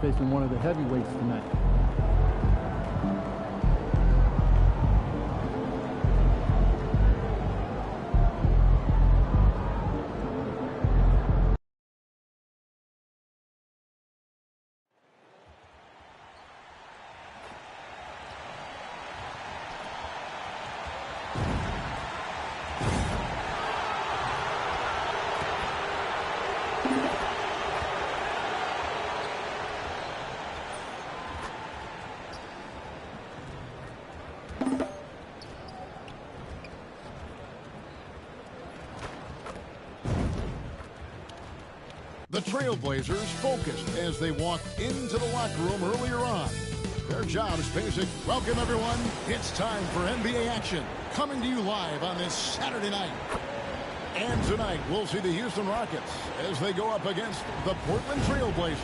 facing one of the heavyweights tonight. The Trailblazers focused as they walked into the locker room earlier on. Their job is basic. Welcome, everyone. It's time for NBA action, coming to you live on this Saturday night. And tonight, we'll see the Houston Rockets as they go up against the Portland Trailblazers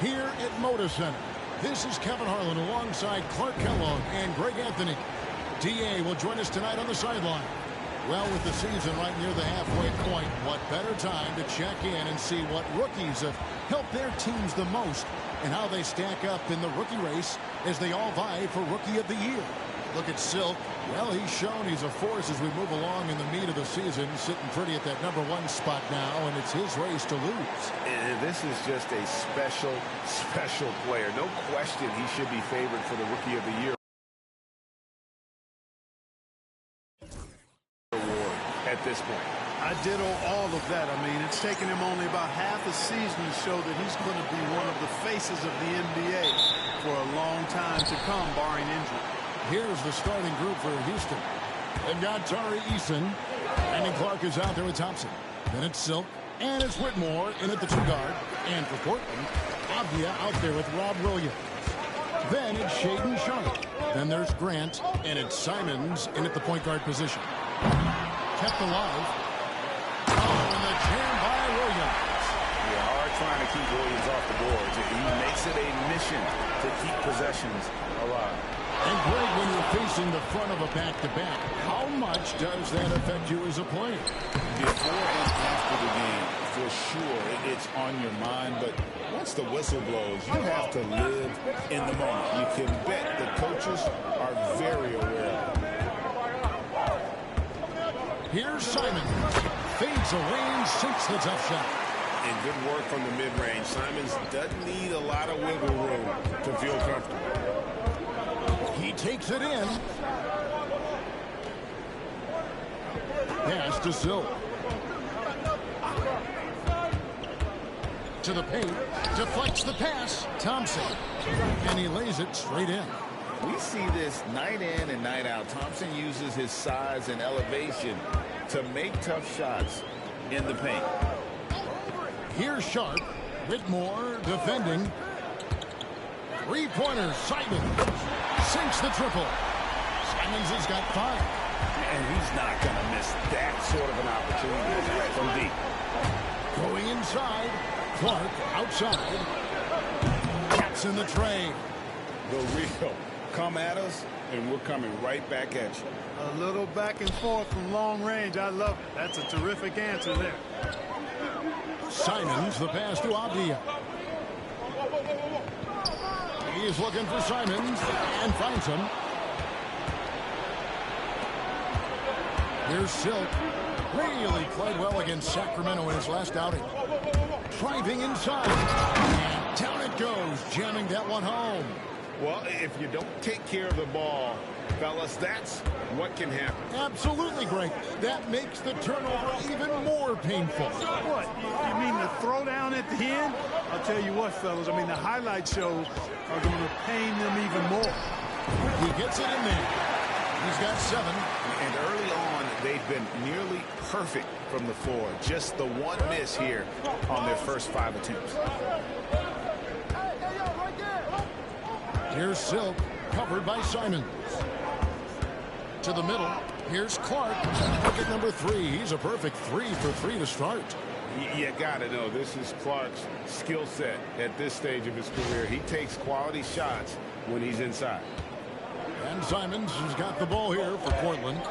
here at Moda Center. This is Kevin Harlan alongside Clark Kellogg and Greg Anthony. D.A. will join us tonight on the sideline. Well, with the season right near the halfway point, what better time to check in and see what rookies have helped their teams the most and how they stack up in the rookie race as they all vie for Rookie of the Year. Look at Silk. Well, he's shown he's a force as we move along in the meat of the season, sitting pretty at that #1 spot now, and it's his race to lose. And this is just a special, special player. No question he should be favored for the Rookie of the Year award at this point. I ditto all of that. I mean, it's taken him only about half a season to show that he's going to be one of the faces of the NBA for a long time to come, barring injury. Here's the starting group for Houston. They've got Tari Eason. Brandon Clark is out there with Thompson. Then it's Silk. And it's Whitmore in at the 2-guard. And for Portland, Avdia out there with Rob Williams. Then it's Shaedon Sharpe. Then there's Grant. And it's Simons in at the point guard position. Kept alive. Oh, and the jam by Williams. Yeah, hard trying to keep Williams off the boards. He makes it a mission to keep possessions alive. And Greg, when you're facing the front of a back-to-back, how much does that affect you as a player? Before and after the game, for sure, it's on your mind. But once the whistle blows, you have to live in the moment. You can bet the coaches are very aware of it. Here's Simon. Fades away and sinks the tough shot. And good work from the mid-range. Simons doesn't need a lot of wiggle room to feel comfortable. He takes it in. Pass to Silk. To the paint. Deflects the pass. Thompson. And he lays it straight in. We see this night in and night out. Thompson uses his size and elevation to make tough shots in the paint. Here's Sharpe. Whitmore defending. Three-pointer. Simon sinks the triple. Simons has got 5. And he's not going to miss that sort of an opportunity from deep. Going inside. Clark outside. Taps in the tray. The real. Come at us, and we're coming right back at you. A little back and forth from long range. I love it. That's a terrific answer there. Simons, the pass to Avdia. He's looking for Simons and finds him. Here's Silk. Really played well against Sacramento in his last outing. Driving inside. And down it goes, jamming that one home. Well, if you don't take care of the ball, fellas, that's what can happen. Absolutely, Greg. That makes the turnover even more painful. What? You mean the throwdown at the end? I'll tell you what, fellas. I mean, the highlight shows are going to pain them even more. He gets it in there. He's got 7. And early on, they've been nearly perfect from the floor. Just the one miss here on their first 5 attempts. Here's Silk, covered by Simons. To the middle, here's Clark. Look at number 3. He's a perfect 3 for 3 to start. You got to know, this is Clark's skill set at this stage of his career. He takes quality shots when he's inside. And Simons has got the ball here for Portland,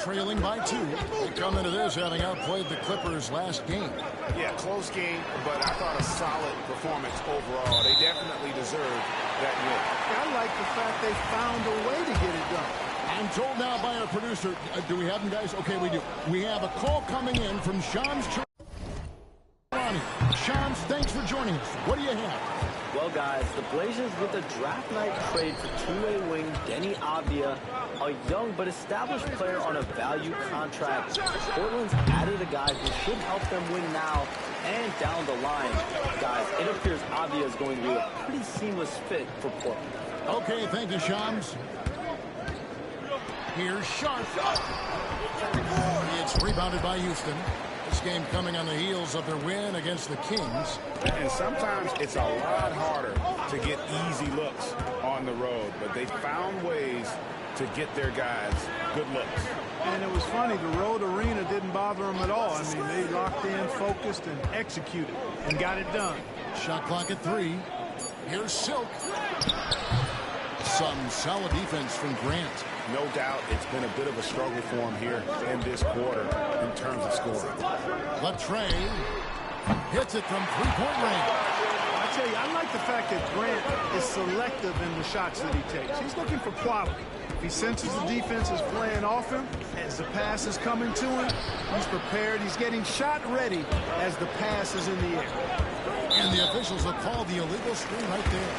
trailing by 2. They come into this having outplayed the Clippers last game. Yeah, close game, but I thought a solid performance overall. They definitely deserved that win. I like the fact they found a way to get it done. I'm told now by our producer, do we have him, guys? Okay, we do. We have a call coming in from Shams. Shams, thanks for joining us. What do you have? Well, guys, the Blazers with a draft night trade for two-way wing Denny Avdia, a young but established player on a value contract. Portland's added a guy who should help them win now and down the line. Guys, it appears Avdia is going to be a pretty seamless fit for Portland. Okay, thank you, Shams. Here's Sharp. It's rebounded by Houston. This game coming on the heels of their win against the Kings. And sometimes it's a lot harder to get easy looks on the road, but they found ways to get their guys good looks. And it was funny, the road arena didn't bother them at all. I mean, they locked in, focused, and executed, and got it done. Shot clock at 3. Here's Silk. Some solid defense from Grant. No doubt it's been a bit of a struggle for him here in this quarter in terms of scoring. Latre hits it from three-point range. I tell you, I like the fact that Grant is selective in the shots that he takes. He's looking for quality. If he senses the defense is playing off him, as the pass is coming to him, he's prepared. He's getting shot ready as the pass is in the air. And the officials will call the illegal screen right there.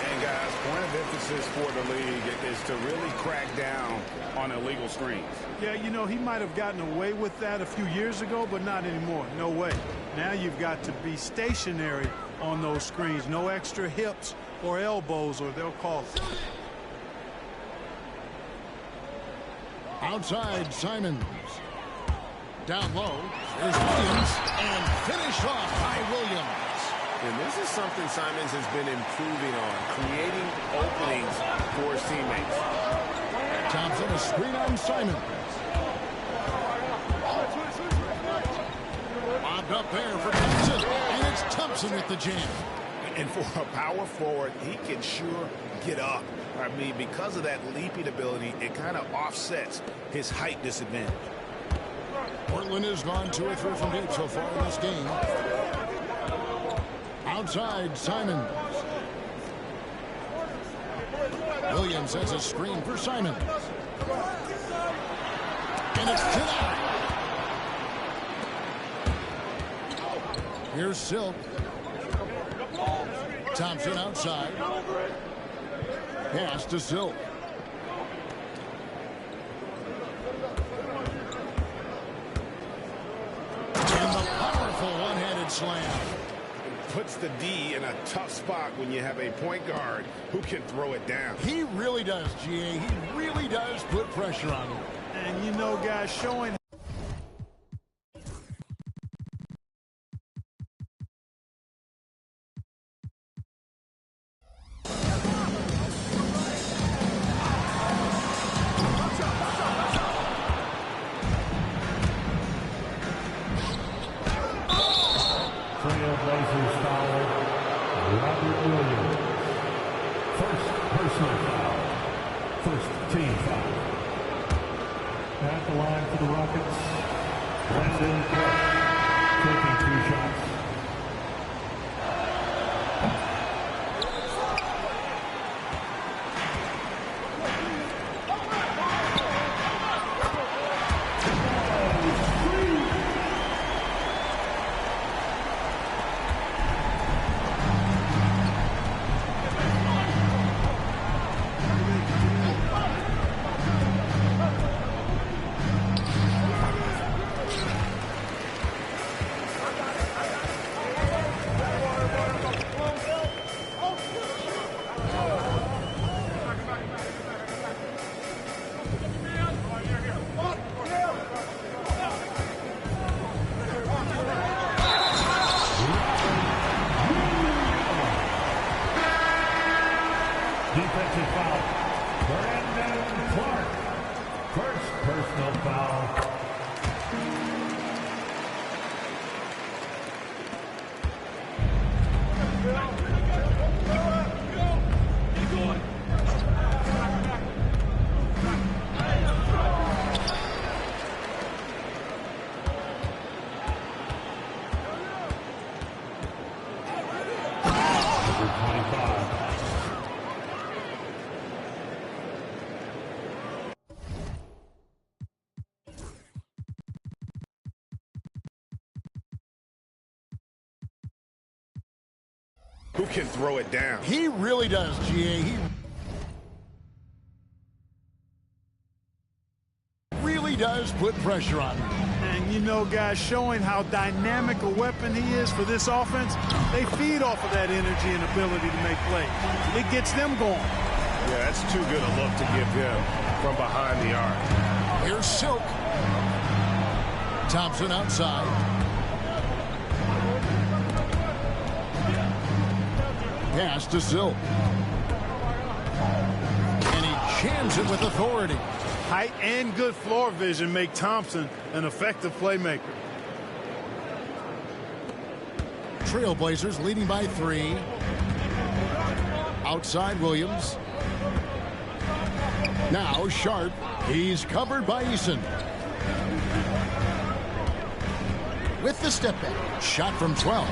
And guys, point of emphasis for the league is to really crack down on illegal screens. Yeah, you know, he might have gotten away with that a few years ago, but not anymore. No way. Now you've got to be stationary on those screens. No extra hips or elbows, or they'll call it. Outside, Simons. Down low, there's Williams, and finished off by Williams. And this is something Simons has been improving on, creating openings for his teammates. Thompson, a screen on Simons. Bobbed up there for Thompson, and it's Thompson with the jam. And for a power forward, he can sure get up. I mean, because of that leaping ability, it kind of offsets his height disadvantage. Portland has gone 2 or 3 from deep so far in this game. Outside, Simons. Williams has a screen for Simons. And it's denied. Here's Silk. Thompson outside. Pass to Silk. And the powerful one-handed slam. Puts the D in a tough spot when you have a point guard who can throw it down. He really does, GA. He really does put pressure on him. And you know, guys, showing Blazers foul, Robert Williams. First personal foul. First team foul. At the line for the Rockets, Brandon Clarence, taking 2 shots. who can throw it down. He really does, GA. He really does put pressure on him. And you know, guys, showing how dynamic a weapon he is for this offense, they feed off of that energy and ability to make plays. It gets them going. Yeah, that's too good a look to give him from behind the arc. Here's Silk. Thompson outside. Pass to Silk. And he jams it with authority. Height and good floor vision make Thompson an effective playmaker. Trailblazers leading by 3. Outside Williams. Now Sharp. He's covered by Eason. With the step back. Shot from 12.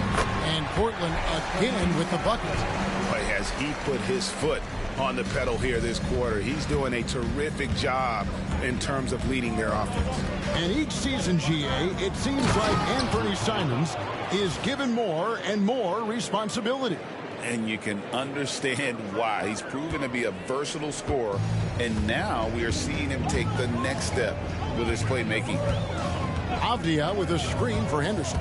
And Portland again with the bucket. Boy, has he put his foot on the pedal here this quarter. He's doing a terrific job in terms of leading their offense. And each season, GA, it seems like Anthony Simons is given more and more responsibility. And you can understand why. He's proven to be a versatile scorer, and now we are seeing him take the next step with his playmaking. Avdia with a screen for Henderson.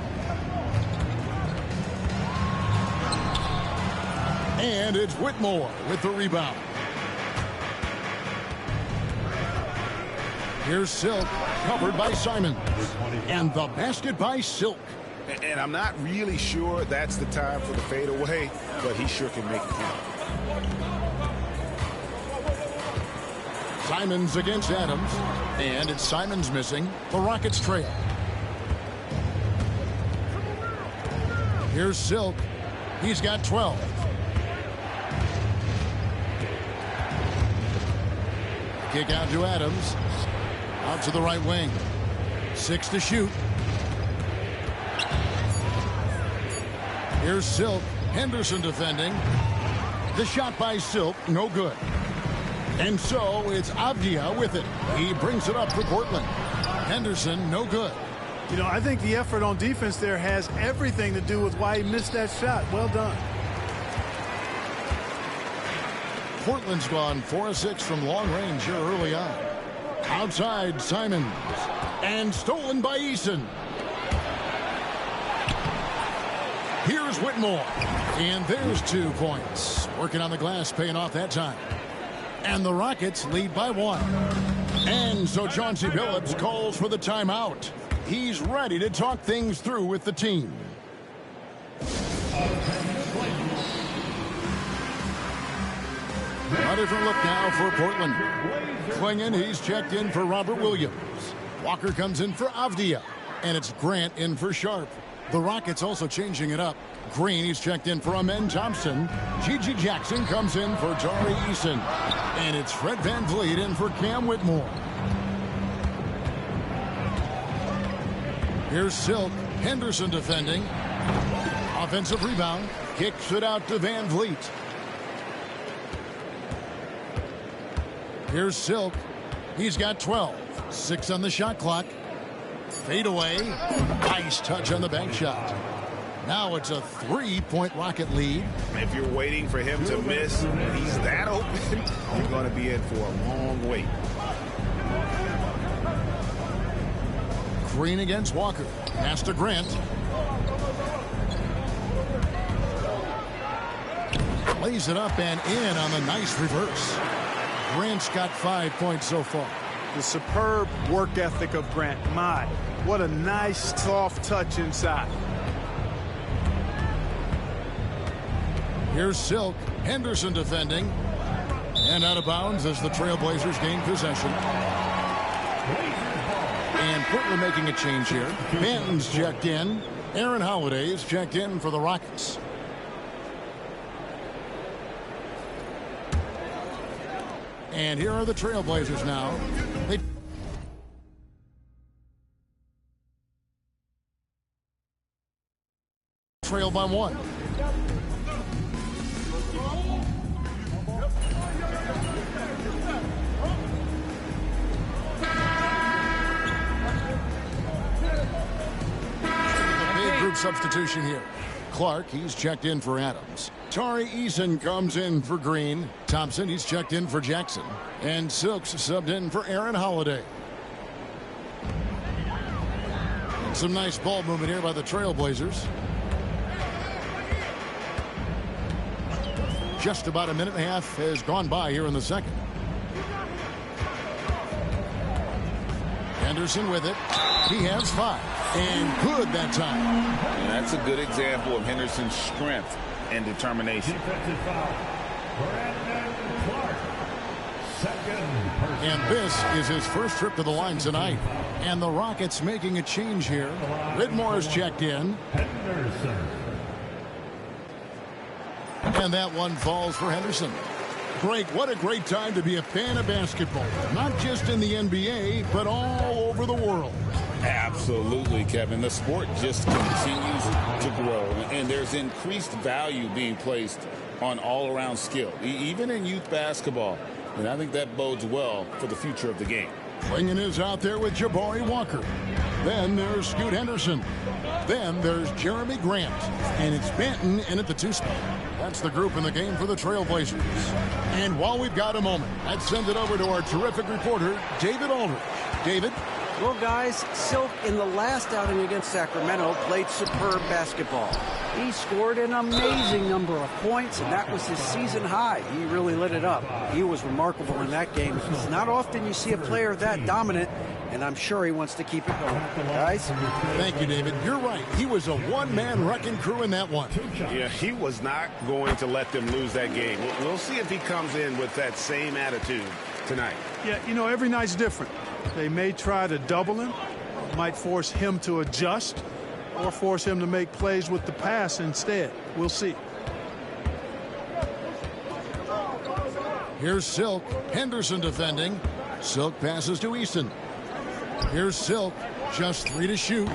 And it's Whitmore with the rebound. Here's Silk, covered by Simons. And the basket by Silk. And I'm not really sure that's the time for the fadeaway, but he sure can make it count. Simons against Adams. And it's Simons missing. The Rockets trail. Here's Silk. He's got 12. Kick out to Adams. Out to the right wing. 6 to shoot. Here's Silk. Henderson defending. The shot by Silk, no good. And so it's Avdia with it. He brings it up for Portland. Henderson, no good. You know, I think the effort on defense there has everything to do with why he missed that shot. Well done. Portland's gone 4 of 6 from long range here early on. Outside, Simons. And stolen by Eason. Here's Whitmore. And there's 2 points. Working on the glass, paying off that time. And the Rockets lead by 1. And so Chauncey Billups calls for the timeout. He's ready to talk things through with the team. A different look now for Portland. Klingen, he's checked in for Robert Williams. Walker comes in for Avdia. And it's Grant in for Sharp. The Rockets also changing it up. Green, he's checked in for Amen Thompson. Gigi Jackson comes in for Tari Eason. And it's Fred VanVleet in for Cam Whitmore. Here's Silk. Henderson defending. Offensive rebound. Kicks it out to VanVleet. Here's Silk. He's got 12. 6 on the shot clock. Fade away. Nice touch on the bank shot. Now it's a 3-point Rocket lead. If you're waiting for him to miss, when he's that open, you're going to be in for a long wait. Green against Walker. Pass to Grant. Lays it up and in on the nice reverse. Grant's got 5 points so far. The superb work ethic of Grant. My, what a nice soft touch inside. Here's Silk. Henderson defending. And out of bounds as the Trailblazers gain possession. And Portland making a change here. Banton's checked in. Aaron Holiday's checked in for the Rockets. And here are the Trailblazers now. They trail by 1. The big group substitution here. Clark, he's checked in for Adams. Tari Eason comes in for Green. Thompson, he's checked in for Jackson. And Silks subbed in for Aaron Holiday. Some nice ball movement here by the Trailblazers. Just about a minute and a half has gone by here in the second. Henderson with it. He has 5. And good that time. And that's a good example of Henderson's strength and determination. Defensive foul. Brandon Clark. Second person. And this is his first trip to the line tonight. And the Rockets making a change here. Whitmore's checked in. Henderson. And that one falls for Henderson. Greg, what a great time to be a fan of basketball. Not just in the NBA, but all over the world. Absolutely, Kevin. The sport just continues to grow, and there's increased value being placed on all-around skill, even in youth basketball. And I think that bodes well for the future of the game. Klingen is out there with Jabari Walker. Then there's Scoot Henderson. Then there's Jeremy Grant. And it's Benton in at the 2 spot. That's the group in the game for the Trailblazers. And while we've got a moment, let's send it over to our terrific reporter, David Aldridge. David? Well, guys, Silk in the last outing against Sacramento played superb basketball. He scored an amazing number of points, and that was his season high. He really lit it up. He was remarkable in that game. It's not often you see a player that dominant, and I'm sure he wants to keep it going. Guys? Thank you, David. You're right. He was a one-man wrecking crew in that one. Yeah, he was not going to let them lose that game. We'll see if he comes in with that same attitude tonight. Yeah, you know, every night's different. They may try to double him, might force him to adjust, or force him to make plays with the pass instead. We'll see. Here's Silk. Henderson defending. Silk passes to Easton. Here's Silk. Just 3 to shoot.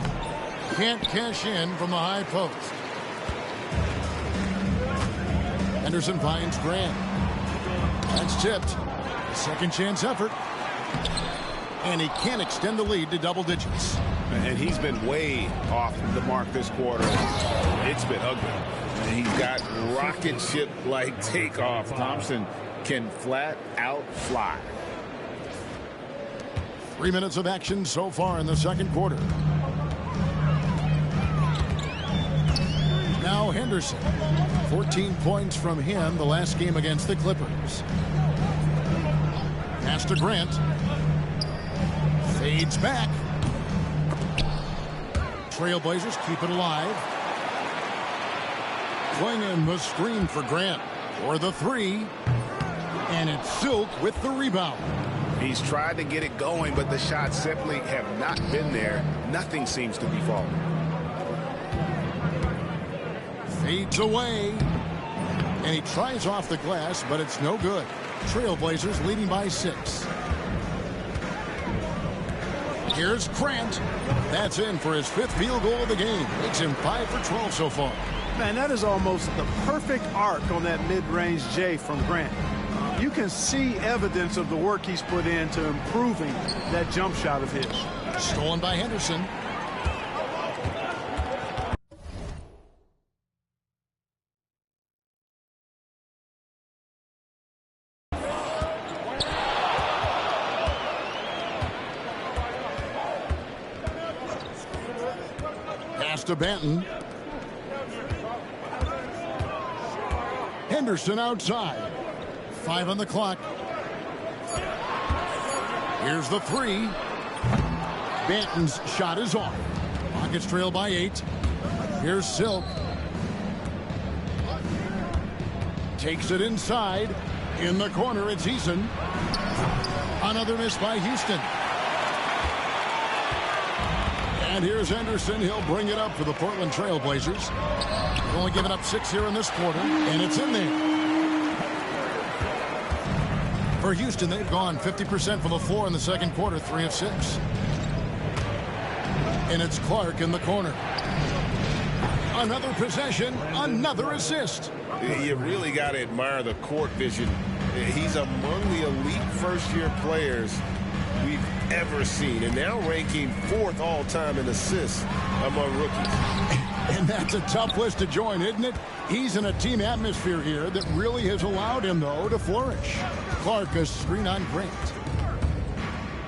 Can't cash in from the high post. Henderson finds Grant. That's tipped. Second chance effort. And he can't extend the lead to double digits. And he's been way off the mark this quarter. It's been ugly. And he's got rocket ship-like takeoff. Thompson can flat out fly. 3 minutes of action so far in the second quarter. Now Henderson. 14 points from him the last game against the Clippers. Pass to Grant. Fades back. Trailblazers keep it alive. Klingen the screen for Grant for the 3. And it's Silk with the rebound. He's tried to get it going, but the shots simply have not been there. Nothing seems to be falling. Fades away. And he tries off the glass, but it's no good. Trailblazers leading by 6. Here's Grant. That's in for his 5th field goal of the game. Makes him 5 for 12 so far. Man, that is almost the perfect arc on that mid-range J from Grant. You can see evidence of the work he's put into improving that jump shot of his. Stolen by Henderson. Pass to Benton. Henderson outside. 5 on the clock. Here's the 3. Benton's shot is off. Rockets trail by 8. Here's Silk. Takes it inside. In the corner, it's Eason. Another miss by Houston. And here's Henderson. He'll bring it up for the Portland Trailblazers. They've only given up 6 here in this quarter, and it's in there. For Houston, they've gone 50% from the floor in the second quarter, 3 of 6. And it's Clark in the corner. Another possession, another assist. You really got to admire the court vision. He's among the elite first-year players we've ever seen, and now ranking 4th all-time in assists among rookies. And That's a tough list to join, isn't it? He's in a team atmosphere here that really has allowed him, though, to flourish. Clark, a screen on Grant.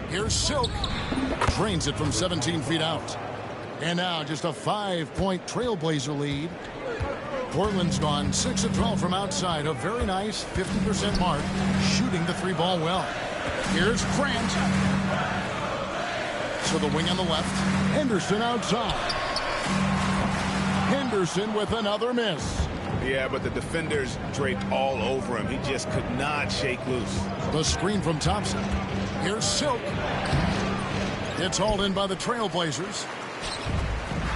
Here's Silk. Drains it from 17 feet out. And now just a 5-point Trailblazer lead. Portland's gone 6 of 12 from outside. A very nice 50% mark. Shooting the 3-ball well. Here's Grant. To the wing on the left. Henderson outside. Henderson with another miss. Yeah, but the defenders draped all over him. He just could not shake loose. The screen from Thompson. Here's Silk. It's hauled in by the Trailblazers.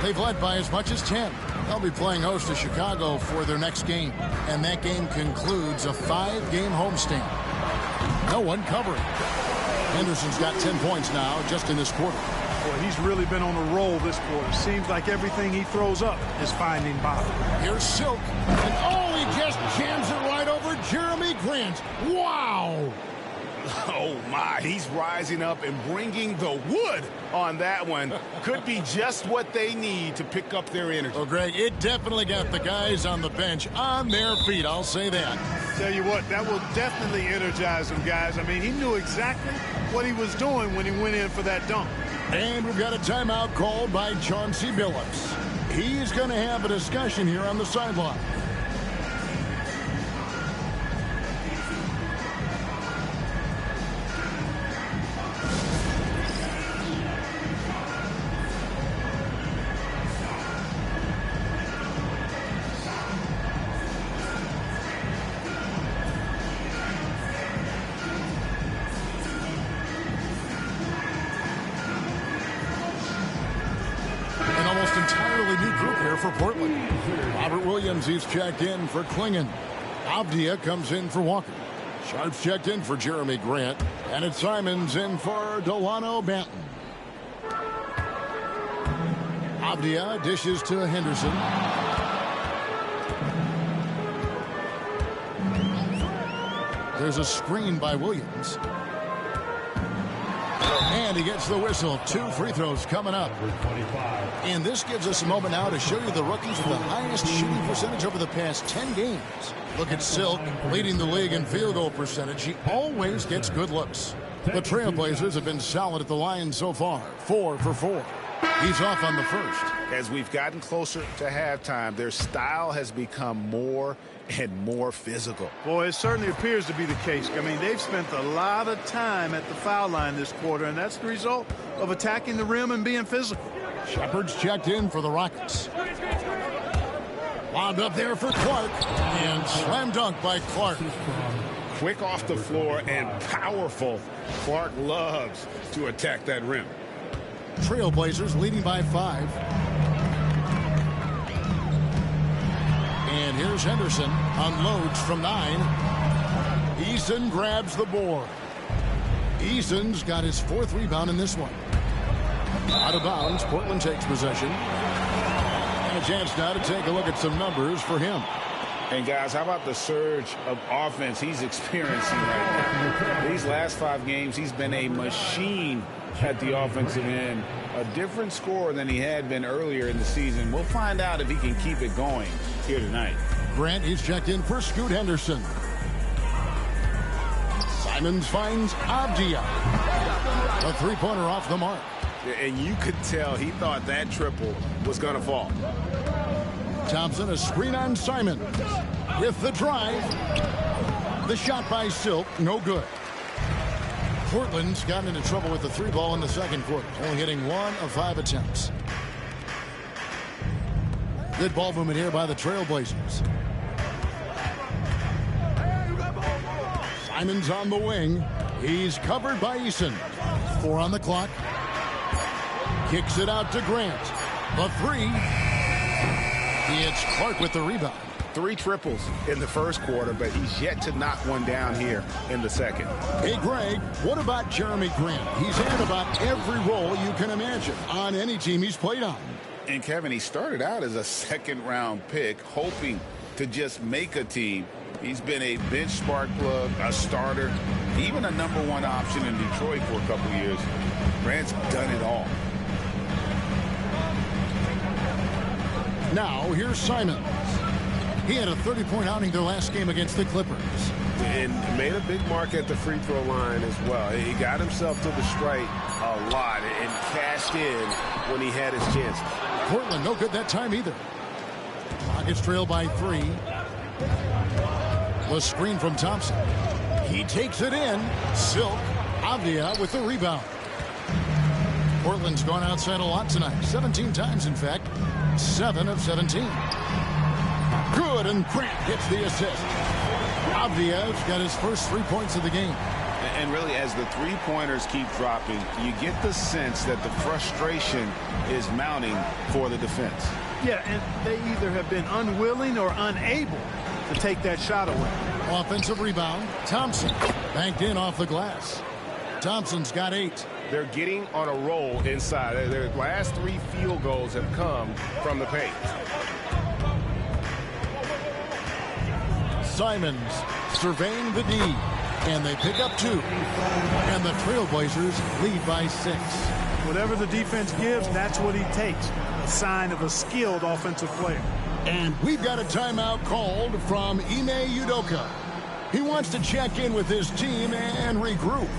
They've led by as much as 10. They'll be playing host to Chicago for their next game. And that game concludes a 5-game homestand. No one covering. Henderson's got 10 points now just in this quarter. Boy, he's really been on a roll this quarter. Seems like everything he throws up is finding bottom. Here's Silk. And oh, he just jams it right over Jeremy Grant. Wow! Oh, my. He's rising up and bringing the wood on that one. Could be just what they need to pick up their energy. Well, Greg, it definitely got the guys on the bench on their feet. I'll say that. Tell you what, that will definitely energize them, guys. I mean, he knew exactly what he was doing when he went in for that dunk. And we've got a timeout called by Chauncey Billups. He's going to have a discussion here on the sideline. Entirely new group here for Portland. Robert Williams, he's checked in for Klingon. Avdia comes in for Walker. Sharp's checked in for Jeremy Grant. And it's Simons in for Delano Banton. Avdia dishes to Henderson. There's a screen by Williams. And he gets the whistle. 2 free throws coming up. And this gives us a moment now to show you the rookies with the highest shooting percentage over the past 10 games. Look at Silk leading the league in field goal percentage. He always gets good looks. The Trailblazers have been solid at the line so far. 4 for 4. He's off on the first. As we've gotten closer to halftime, their style has become more and more physical. Boy, it certainly appears to be the case. I mean, they've spent a lot of time at the foul line this quarter, and that's the result of attacking the rim and being physical. Shepard's checked in for the Rockets. Lobbed up there for Clark. And slam dunk by Clark. Quick off the floor and powerful. Clark loves to attack that rim. Trailblazers leading by 5. And here's Henderson. Unloads from 9. Eason grabs the board. Eason's got his 4th rebound in this one. Out of bounds. Portland takes possession. And a chance now to take a look at some numbers for him. And guys, how about the surge of offense he's experiencing right now? These last 5 games, he's been a machine at the offensive end. A different scorer than he had been earlier in the season. We'll find out if he can keep it going here tonight. Grant, he's checked in for Scoot Henderson. Simons finds Avdia. A 3-pointer off the mark. And you could tell he thought that triple was going to fall. Thompson, a screen on Simons. With the drive. The shot by Silk, no good. Portland's gotten into trouble with the 3-ball in the second quarter, only hitting 1 of 5 attempts. Good ball movement here by the Trailblazers. Simons on the wing. He's covered by Eason. 4 on the clock. Kicks it out to Grant. The 3. It's Clark with the rebound. 3 triples in the first quarter, but he's yet to knock one down here in the second. Hey, Greg, what about Jeremy Grant? He's had about every role you can imagine on any team he's played on. And, Kevin, he started out as a second-round pick, hoping to just make a team. He's been a bench spark plug, a starter, even a #1 option in Detroit for a couple years. Grant's done it all. Now, here's Simons. He had a 30-point outing their last game against the Clippers. And made a big mark at the free throw line as well. He got himself to the strike a lot and cashed in when he had his chance. Portland no good that time either. Rockets trail by 3. The screen from Thompson. He takes it in. Silk. Avdia with the rebound. Portland's gone outside a lot tonight. 17 times, in fact. 7 of 17. Good, and Grant gets the assist. Avdia's got his first 3 points of the game. And really, as the three-pointers keep dropping, you get the sense that the frustration is mounting for the defense. Yeah, and they either have been unwilling or unable to take that shot away. Offensive rebound. Thompson banked in off the glass. Thompson's got 8. They're getting on a roll inside. Their last 3 field goals have come from the paint. Simons surveying the D, and they pick up 2. And the Trailblazers lead by 6. Whatever the defense gives, that's what he takes. A sign of a skilled offensive player. And we've got a timeout called from Ime Udoka. He wants to check in with his team and regroup.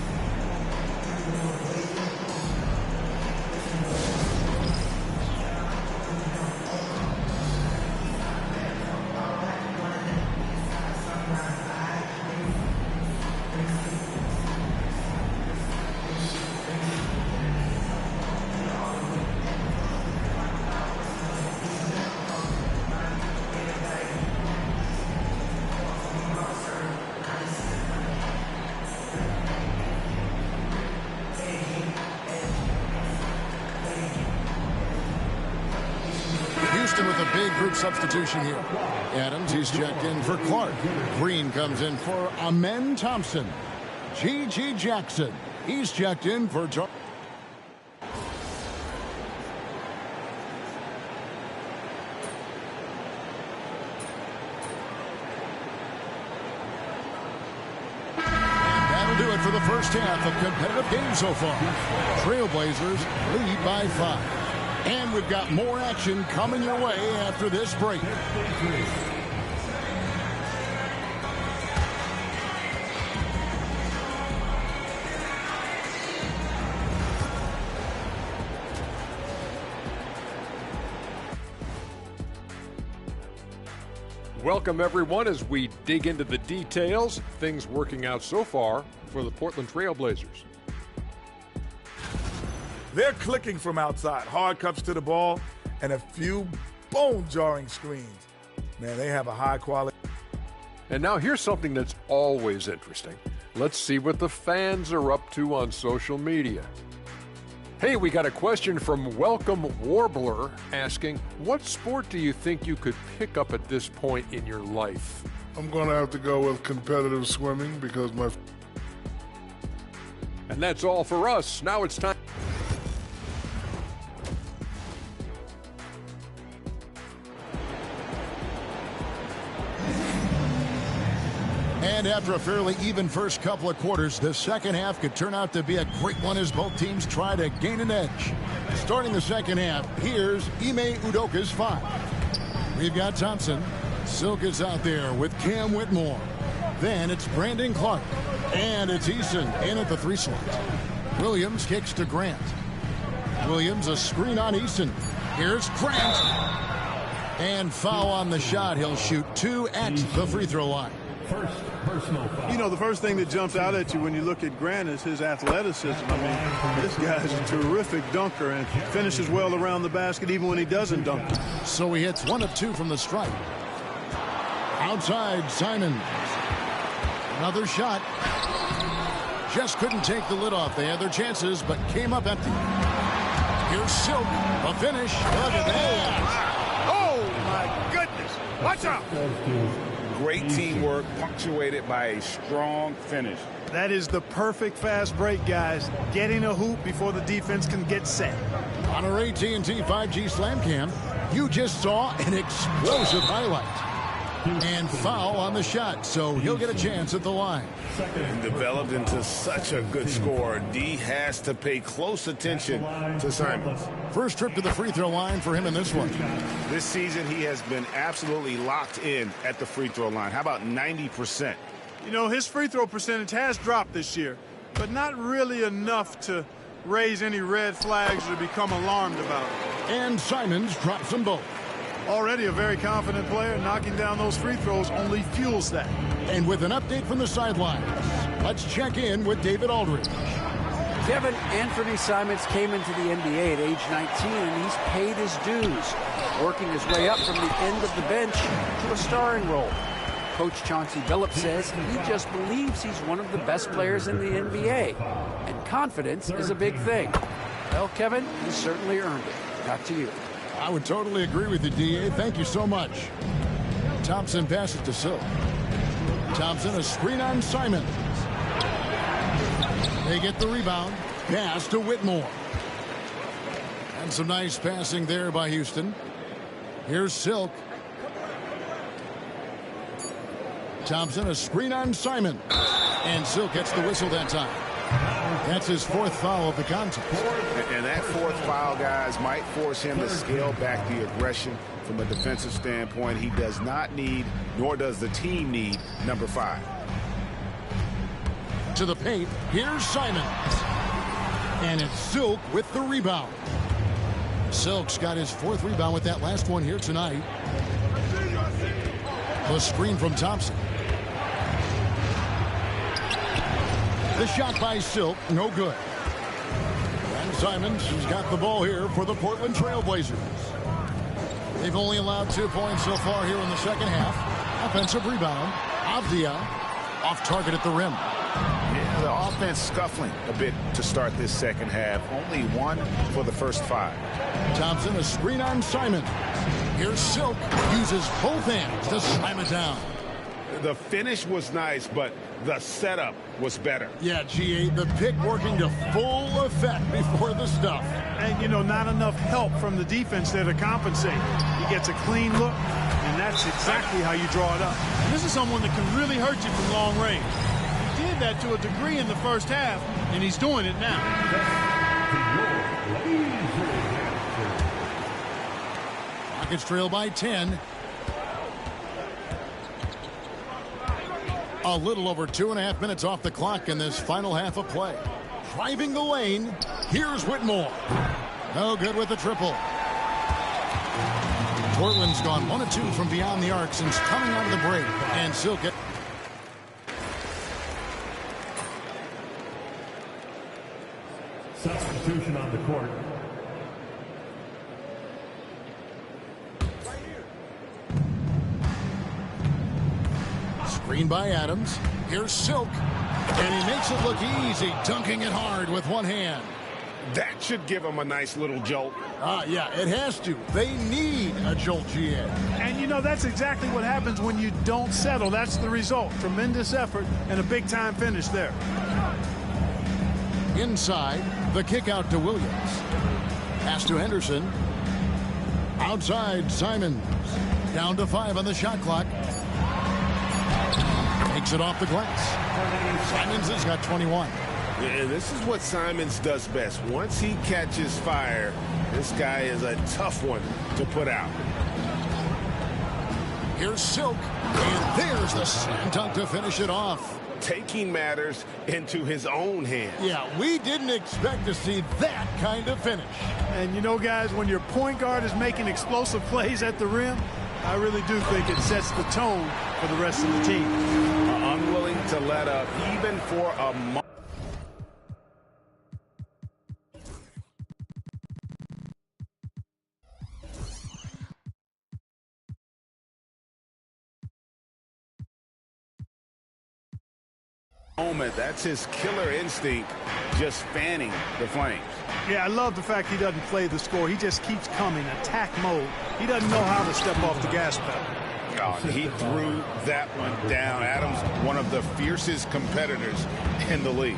With a big group substitution here. Adams, he's checked in for Clark. Green comes in for Amen Thompson. G.G. Jackson, he's checked in for That'll do it for the first half of competitive games so far. Trailblazers lead by 5. And we've got more action coming your way after this break. Welcome, everyone, as we dig into the details. Things working out so far for the Portland Trailblazers. They're clicking from outside. Hard cuts to the ball and a few bone-jarring screens. Man, they have a high quality. And now here's something that's always interesting. Let's see what the fans are up to on social media. Hey, we got a question from Welcome Warbler asking, what sport do you think you could pick up at this point in your life? I'm going to have to go with competitive swimming because my... And that's all for us. Now it's time. And after a fairly even first couple of quarters, the second half could turn out to be a great one as both teams try to gain an edge. Starting the second half, here's Ime Udoka's 5. We've got Thompson. Silk is out there with Cam Whitmore. Then it's Brandon Clark. And it's Eason in at the 3 slot. Williams kicks to Grant. Williams a screen on Eason. Here's Grant. And foul on the shot. He'll shoot 2 at the free throw line. First personal foul. You know, the first thing that jumps out at you when you look at Grant is his athleticism. I mean, this guy's a terrific dunker and finishes well around the basket even when he doesn't dunk. So he hits 1 of 2 from the stripe. Outside, Simons. Another shot. Just couldn't take the lid off. They had their chances, but came up empty. Here's Silk. A finish. Look at that. Oh, my goodness. Watch out. Great teamwork, punctuated by a strong finish. That is the perfect fast break, guys. Getting a hoop before the defense can get set. On our AT&T 5G Slam Cam, you just saw an explosive highlight. And foul on the shot, so he'll get a chance at the line. And developed into such a good scorer. D has to pay close attention to Simons. First trip to the free throw line for him in this one. This season, he has been absolutely locked in at the free throw line. How about 90%? You know, his free throw percentage has dropped this year, but not really enough to raise any red flags or become alarmed about it. And Simons drops them both. Already a very confident player, knocking down those free throws only fuels that. And with an update from the sidelines, let's check in with David Aldridge. Kevin, Anthony Simons came into the NBA at age 19, and he's paid his dues, working his way up from the end of the bench to a starring role. Coach Chauncey Billups says he just believes he's one of the best players in the NBA, and confidence is a big thing. Well, Kevin, he certainly earned it. Back to you. I would totally agree with you, D.A. Thank you so much. Thompson passes to Silk. Thompson, a screen on Simons. They get the rebound. Pass to Whitmore. And some nice passing there by Houston. Here's Silk. Thompson, a screen on Simon. And Silk gets the whistle that time. That's his fourth foul of the contest. And that fourth foul, guys, might force him to scale back the aggression from a defensive standpoint. He does not need, nor does the team need, number 5. To the paint, here's Simons. And it's Silk with the rebound. Silk's got his fourth rebound with that last one here tonight. The screen from Thompson. The shot by Silk, no good. And Simons has got the ball here for the Portland Trail Blazers. They've only allowed 2 points so far here in the second half. Offensive rebound. Avdia off target at the rim. Yeah, the offense scuffling a bit to start this second half. Only 1 for the first 5. Thompson, a screen on Simon. Here's Silk. Uses both hands to slam it down. The finish was nice, but the setup was better. Yeah, G.A., the pick working to full effect before the stuff. And, you know, not enough help from the defense there to compensate. He gets a clean look, and that's exactly how you draw it up. And this is someone that can really hurt you from long range. He did that to a degree in the first half, and he's doing it now. Rockets trail by 10. A little over 2.5 minutes off the clock in this final half of play. Driving the lane, here's Whitmore. No good with the triple. Portland's gone 1 of 2 from beyond the arc since coming out of the break. And Silk it. Substitution on the court. Screen by Adams. Here's Silk. And he makes it look easy, dunking it hard with one hand. That should give him a nice little jolt. Yeah, it has to. They need a jolt, GA. And, you know, that's exactly what happens when you don't settle. That's the result. Tremendous effort and a big-time finish there. Inside, the kick out to Williams. Pass to Henderson. Outside, Simons. Down to 5 on the shot clock. Takes it off the glass. Simons has got 21. And this is what Simons does best. Once he catches fire, this guy is a tough one to put out. Here's Silk. And there's the slam dunk to finish it off. Taking matters into his own hands. Yeah, we didn't expect to see that kind of finish. And, you know, guys, when your point guard is making explosive plays at the rim, I really do think it sets the tone for the rest of the team. Unwilling to let up even for a moment. That's his killer instinct, just fanning the flames. Yeah, I love the fact he doesn't play the score. He just keeps coming, attack mode. He doesn't know how to step off the gas pedal. Oh, he threw that one down. Adams, one of the fiercest competitors in the league.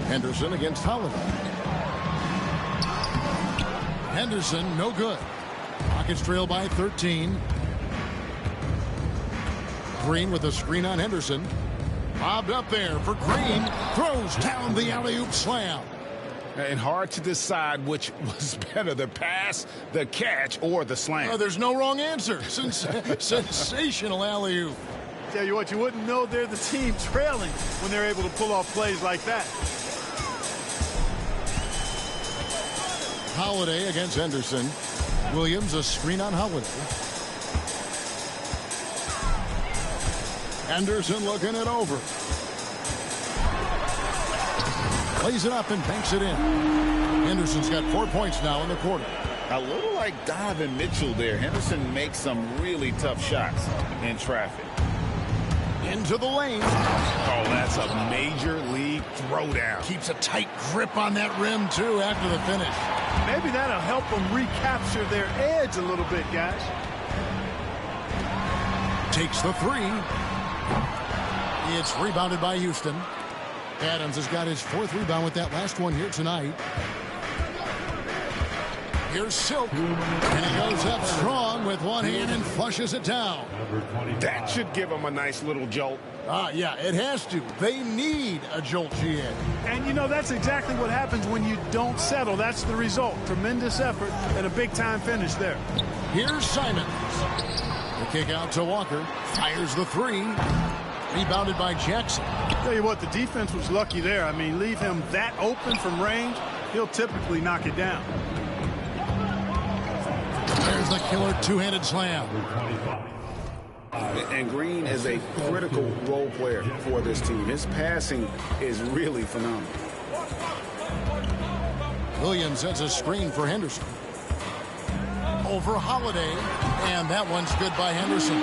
Henderson against Holiday. Henderson, no good. Rockets trail by 13. Green with a screen on Henderson. Bobbed up there for Green. Throws down the alley-oop slam. And hard to decide which was better, the pass, the catch, or the slam. There's no wrong answer. Sensational alley-oop. Tell you what, you wouldn't know they're the team trailing when they're able to pull off plays like that. Holiday against Henderson. Williams, a screen on Holiday. Henderson looking it over. Plays it up and banks it in. Henderson's got 4 points now in the quarter. A little like Donovan Mitchell there. Henderson makes some really tough shots in traffic. Into the lane. Oh, that's a major league throwdown. Keeps a tight grip on that rim, too, after the finish. Maybe that'll help them recapture their edge a little bit, guys. Takes the three. It's rebounded by Houston. Adams has got his 4th rebound with that last one here tonight. Here's Silk. And he goes up strong with one hand and flushes it down. That should give him a nice little jolt. Yeah, it has to. They need a jolt, GA. And, you know, that's exactly what happens when you don't settle. That's the result. Tremendous effort and a big-time finish there. Here's Simons. The kick out to Walker. Fires the three. Rebounded by Jackson. Tell you what, the defense was lucky there. I mean, leave him that open from range, he'll typically knock it down. There's the killer two-handed slam. And Green is a critical role player for this team. His passing is really phenomenal. Williams sets a screen for Henderson. Over Holiday, and that one's good by Henderson.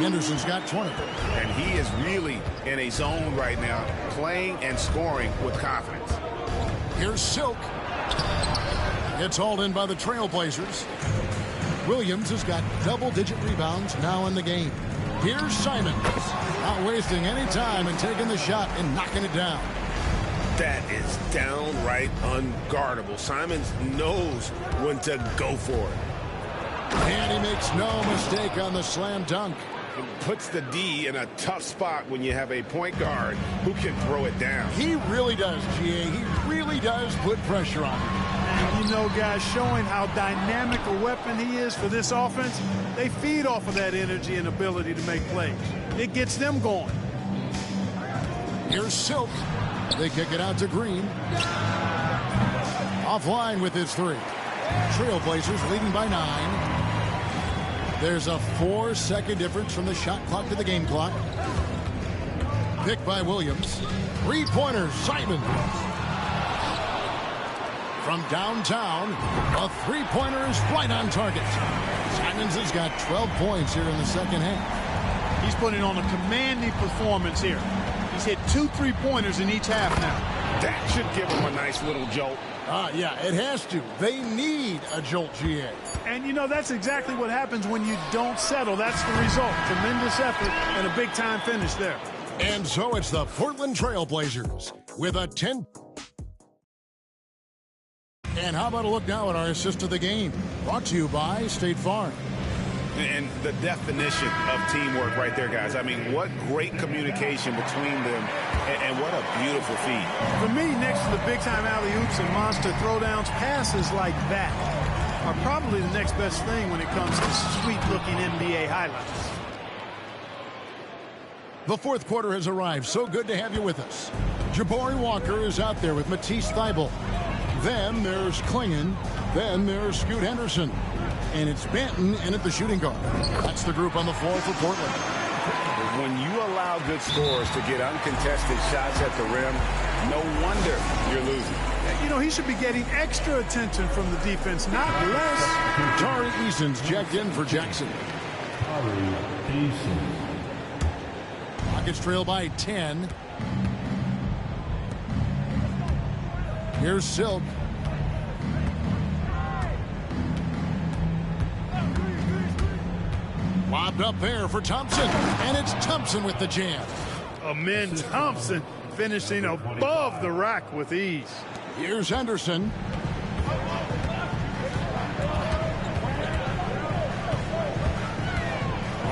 Henderson's got 20. And he is really in a zone right now, playing and scoring with confidence. Here's Silk. It's hauled in by the Trailblazers. Williams has got double-digit rebounds now in the game. Here's Simons. Not wasting any time and taking the shot and knocking it down. That is downright unguardable. Simons knows when to go for it. And he makes no mistake on the slam dunk. Puts the D in a tough spot when you have a point guard who can throw it down. He really does, GA. He really does put pressure on him. And you know, guys, showing how dynamic a weapon he is for this offense, they feed off of that energy and ability to make plays. It gets them going. Here's Silk. They kick it out to Green. Offline with his three. Trailblazers leading by 9. There's a 4-second difference from the shot clock to the game clock. Picked by Williams. Three-pointer, Simon. From downtown, a three-pointer is right on target. Simons has got 12 points here in the second half. He's putting on a commanding performance here. He's hit 2 3-pointers in each half now. That should give him a nice little jolt. Yeah, it has to. They need a jolt, GA. And, you know, that's exactly what happens when you don't settle. That's the result. Tremendous effort and a big-time finish there. And so it's the Portland Trailblazers with a 10. And how about a look now at our assist of the game? Brought to you by State Farm. And the definition of teamwork right there, guys. I mean, what great communication between them, and what a beautiful feed. For me, next to the big-time alley-oops and monster throwdowns, passes like that are probably the next best thing when it comes to sweet-looking NBA highlights. The fourth quarter has arrived. So good to have you with us. Jabari Walker is out there with Matisse Thybulle. Then there's Klingon. Then there's Scoot Henderson. And it's Benton in at the shooting guard. That's the group on the floor for Portland. When you allow good scorers to get uncontested shots at the rim, no wonder you're losing. You know, he should be getting extra attention from the defense, not less. Tari Eason's checked in for Jackson. Rockets trail by 10. Here's Silk. Lobbed up there for Thompson, and it's Thompson with the jam. Amin Thompson finishing above the rack with ease. Here's Henderson.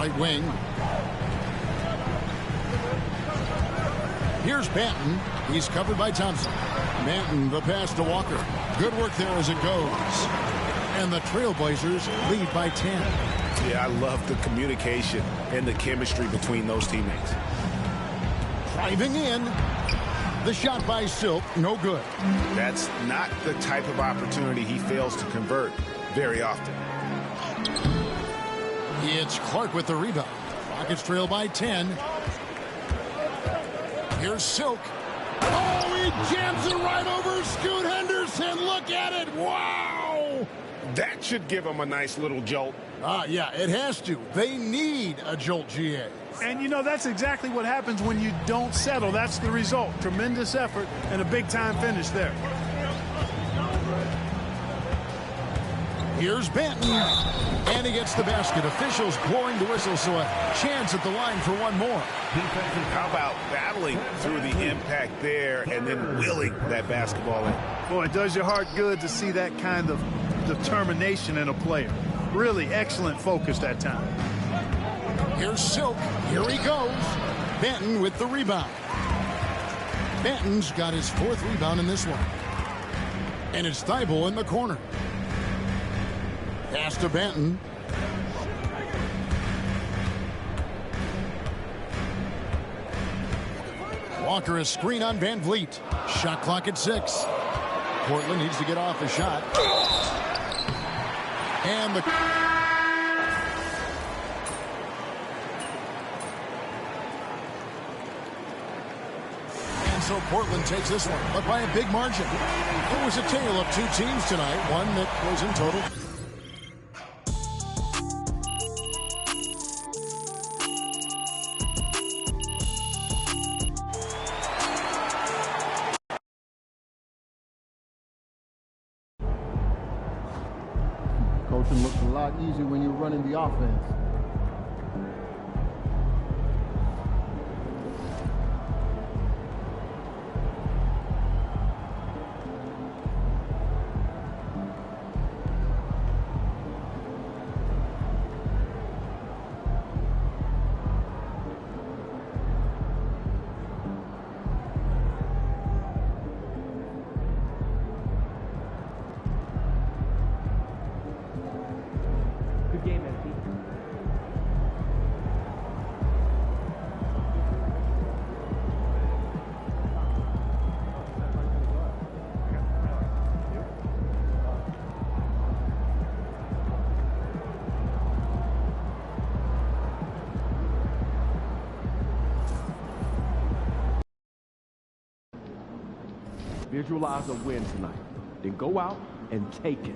right wing. Here's Banton. He's covered by Thompson. Banton, the pass to Walker. Good work there as it goes. And the Trailblazers lead by 10. Yeah, I love the communication and the chemistry between those teammates. Driving in. The shot by Silk, no good. That's not the type of opportunity he fails to convert very often. It's Clark with the rebound. Rockets trail by 10. Here's Silk. Oh, he jams it right over Scoot Henderson. Look at it. Wow. That should give him a nice little jolt. Yeah, it has to. They need a jolt, GA. And, you know, that's exactly what happens when you don't settle. That's the result. Tremendous effort and a big-time finish there. Here's Banton. And he gets the basket. Officials blowing the whistle, so a chance at the line for one more. How about battling through the impact there and then willing that basketball in? Boy, it does your heart good to see that kind of determination in a player. Really excellent focus that time. Here's Silk. Here he goes. Banton with the rebound. Banton's got his 4th rebound in this one. And it's Thibault in the corner. Pass to Banton. Walker a screen on Van Vliet. Shot clock at 6. Portland needs to get off a shot. And the... So Portland takes this one, but by a big margin. It was a tale of 2 teams tonight, one that was in total. Coaching looks a lot easier when you're running the offense. Visualize a win tonight. Then go out and take it.